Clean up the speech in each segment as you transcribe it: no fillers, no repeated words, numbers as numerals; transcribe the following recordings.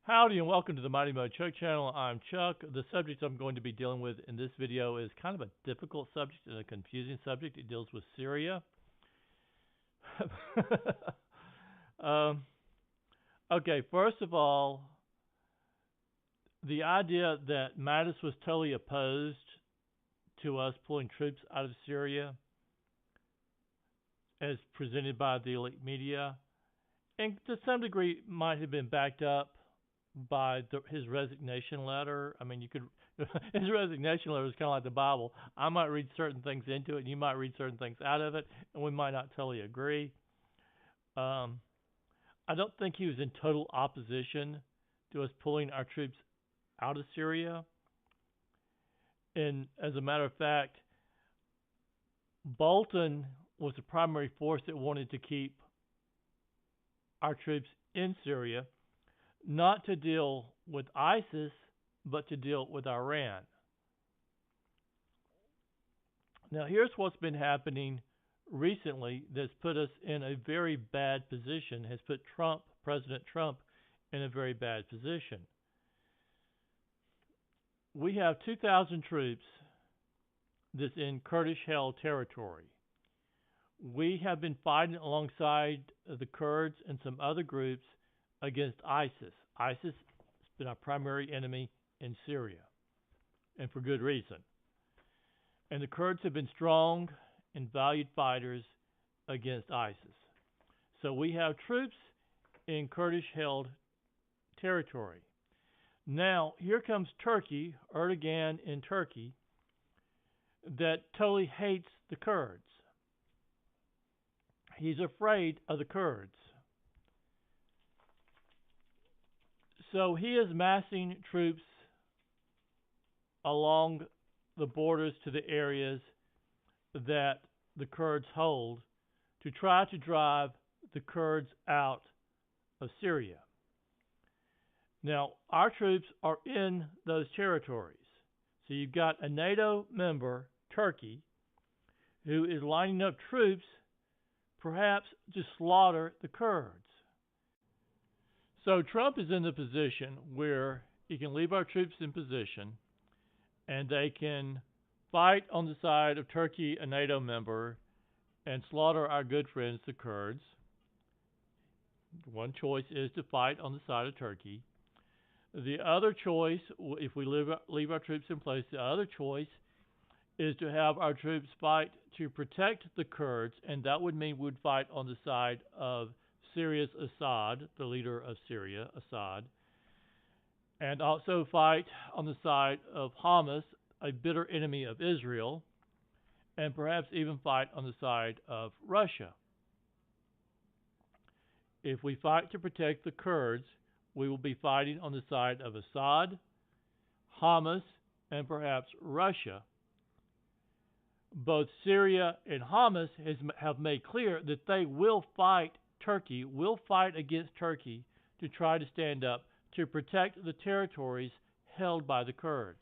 Howdy and welcome to the Mighty Mo Chuck channel. I'm Chuck. The subject I'm going to be dealing with in this video is kind of a difficult subject and a confusing subject. It deals with Syria. um, okay, first of all, the idea that Mattis was totally opposed to us pulling troops out of Syria, as presented by the elite media, and to some degree might have been backed up by his resignation letter. I mean, you could his resignation letter is kind of like the Bible. I might read certain things into it, and you might read certain things out of it, and we might not totally agree. I don't think he was in total opposition to us pulling our troops out of Syria. And as a matter of fact, Bolton was the primary force that wanted to keep our troops in Syria, not to deal with ISIS, but to deal with Iran. Now, here's what's been happening recently that's put us in a very bad position, has put President Trump, in a very bad position. We have 2,000 troops that's in Kurdish-held territory. We have been fighting alongside the Kurds and some other groups against ISIS. ISIS has been our primary enemy in Syria, and for good reason. And the Kurds have been strong and valued fighters against ISIS. So we have troops in Kurdish-held territory. Now, here comes Turkey, Erdogan in Turkey, that totally hates the Kurds. He's afraid of the Kurds. So he is massing troops along the borders to the areas that the Kurds hold to try to drive the Kurds out of Syria. Now, our troops are in those territories. So you've got a NATO member, Turkey, who is lining up troops perhaps to slaughter the Kurds. So Trump is in the position where he can leave our troops in position and they can fight on the side of Turkey, a NATO member, and slaughter our good friends, the Kurds. One choice is to fight on the side of Turkey. The other choice, if we leave our troops in place, the other choice is to have our troops fight to protect the Kurds, and that would mean we'd fight on the side of Syria's Assad, the leader of Syria, Assad, and also fight on the side of Hamas, a bitter enemy of Israel, and perhaps even fight on the side of Russia. If we fight to protect the Kurds, we will be fighting on the side of Assad, Hamas, and perhaps Russia. Both Syria and Hamas have made clear that they will fight Turkey, will fight against Turkey to try to stand up to protect the territories held by the Kurds.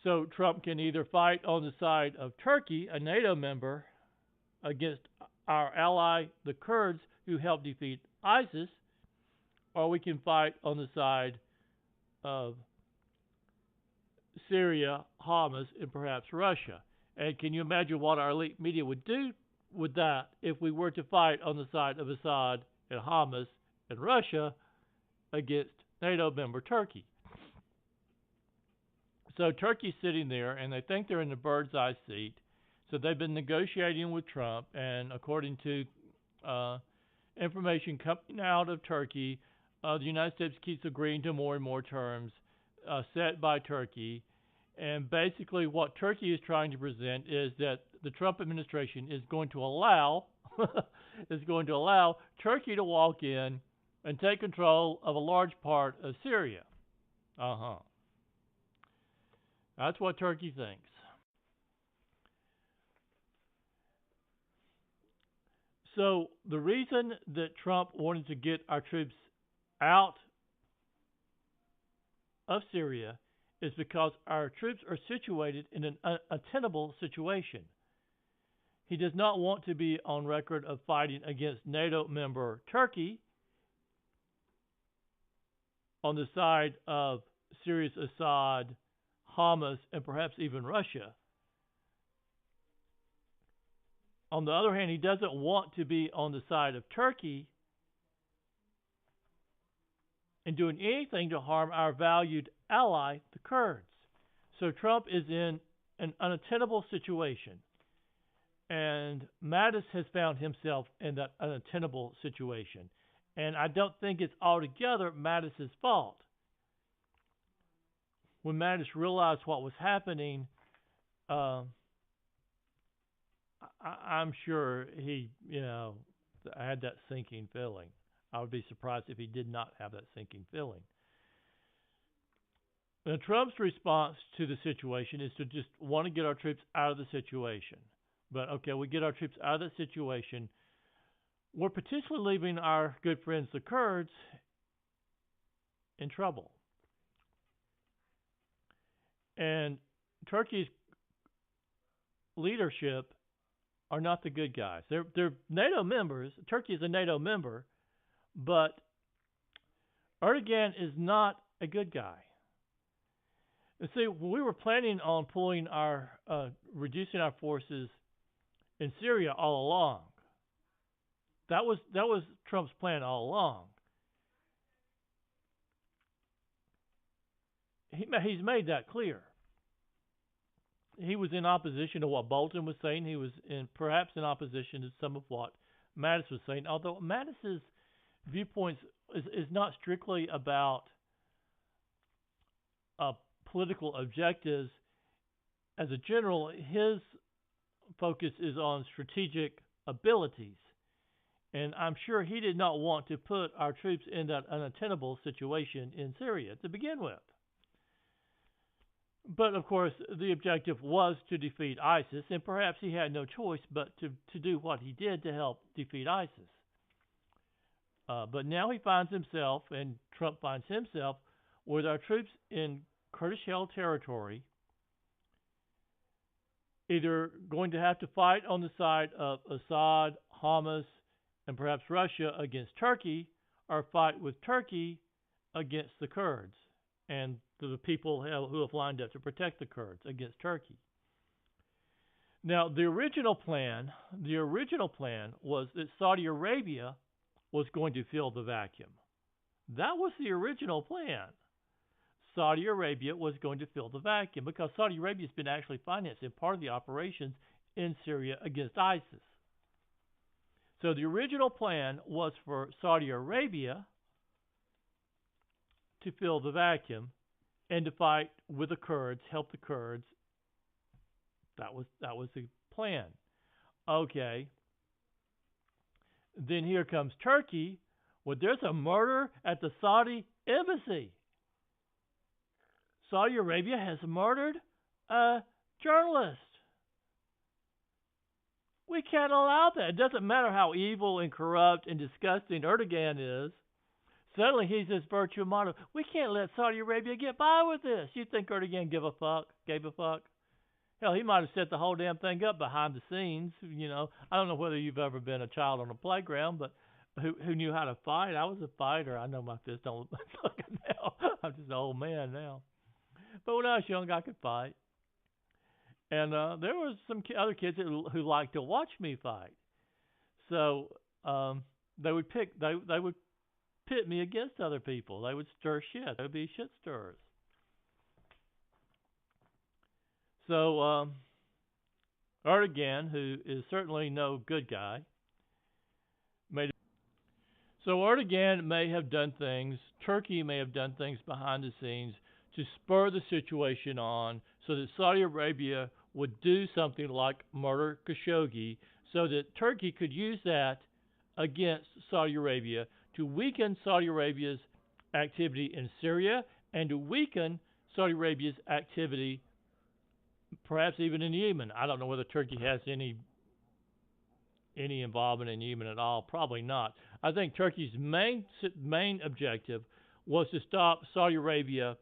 So Trump can either fight on the side of Turkey, a NATO member, against our ally, the Kurds, who helped defeat ISIS, or we can fight on the side of Syria, Hamas, and perhaps Russia. And can you imagine what our elite media would do with that if we were to fight on the side of Assad and Hamas and Russia against NATO member Turkey? So Turkey's sitting there, and they think they're in the bird's eye seat. So they've been negotiating with Trump, and according to information coming out of Turkey, the United States keeps agreeing to more and more terms set by Turkey. And basically what Turkey is trying to present is that the Trump administration is going to allow Turkey to walk in and take control of a large part of Syria. That's what Turkey thinks. So the reason that Trump wanted to get our troops out of Syria is because our troops are situated in an untenable situation. He does not want to be on record of fighting against NATO member Turkey. on the side of Syria's Assad, Hamas, and perhaps even Russia. On the other hand, he doesn't want to be on the side of Turkey and doing anything to harm our valued ally, the Kurds. So Trump is in an unattainable situation. And Mattis has found himself in that unattainable situation. And I don't think it's altogether Mattis's fault. When Mattis realized what was happening, I'm sure he, had that sinking feeling. I would be surprised if he did not have that sinking feeling. Now, Trump's response to the situation is to just want to get our troops out of the situation. But okay, we get our troops out of the situation. We're potentially leaving our good friends, the Kurds, in trouble. And Turkey's leadership are not the good guys. They're NATO members. Turkey is a NATO member, but Erdogan is not a good guy. And see, we were planning on reducing our forces in Syria all along. That was Trump's plan all along. He's made that clear. He was in opposition to what Bolton was saying. He was perhaps in opposition to some of what Mattis was saying. Although Mattis's viewpoints is not strictly about political objectives. As a general, his focus is on strategic abilities. And I'm sure he did not want to put our troops in that unattainable situation in Syria to begin with. But, of course, the objective was to defeat ISIS, and perhaps he had no choice but to do what he did to help defeat ISIS. But now he finds himself, and Trump finds himself, with our troops in Kurdish-held territory, either going to have to fight on the side of Assad, Hamas, and perhaps Russia against Turkey, or fight with Turkey against the Kurds and the people who have lined up to protect the Kurds against Turkey. Now, the original plan was that Saudi Arabia was going to fill the vacuum. That was the original plan. Saudi Arabia was going to fill the vacuum because Saudi Arabia has been actually financing part of the operations in Syria against ISIS. So the original plan was for Saudi Arabia to fill the vacuum and to fight with the Kurds, help the Kurds. That was the plan. Okay. Then here comes Turkey. Well, there's a murder at the Saudi embassy. Saudi Arabia has murdered a journalist. We can't allow that. It doesn't matter how evil and corrupt and disgusting Erdogan is. Suddenly he's this virtue model. We can't let Saudi Arabia get by with this. You think Erdogan gave a fuck? Hell, he might have set the whole damn thing up behind the scenes. I don't know whether you've ever been a child on a playground, but who knew how to fight? I was a fighter. I know my fists don't look fucking now. I'm just an old man now. But when I was young, I could fight. And there was some other kids who liked to watch me fight. So they would pit me against other people. They would stir shit. They would be shit stirrers. So Erdogan, who is certainly no good guy, Erdogan may have done things, Turkey may have done things behind the scenes to spur the situation on so that Saudi Arabia would do something like murder Khashoggi so that Turkey could use that against Saudi Arabia to weaken Saudi Arabia's activity in Syria and to weaken Saudi Arabia's activity perhaps even in Yemen. I don't know whether Turkey has any involvement in Yemen at all. Probably not. I think Turkey's main objective was to stop Saudi Arabia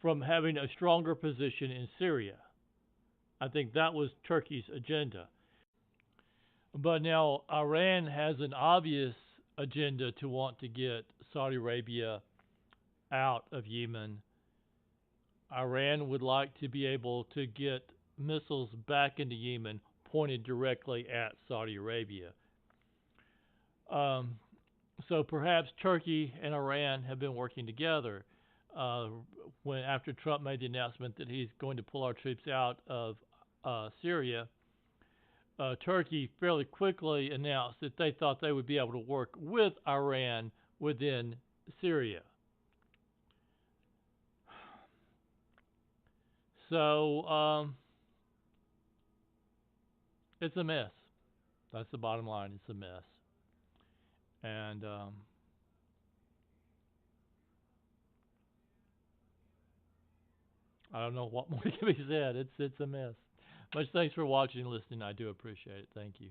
from having a stronger position in Syria. I think that was Turkey's agenda. But now Iran has an obvious agenda to want to get Saudi Arabia out of Yemen. Iran would like to be able to get missiles back into Yemen pointed directly at Saudi Arabia. Um, so perhaps Turkey and Iran have been working together. Uh, when after Trump made the announcement that he's going to pull our troops out of Syria, Turkey fairly quickly announced that they thought they would be able to work with Iran within Syria. So it's a mess. That's the bottom line. It's a mess. And I don't know what more can be said. It's a mess. Much thanks for watching and listening. I do appreciate it. Thank you.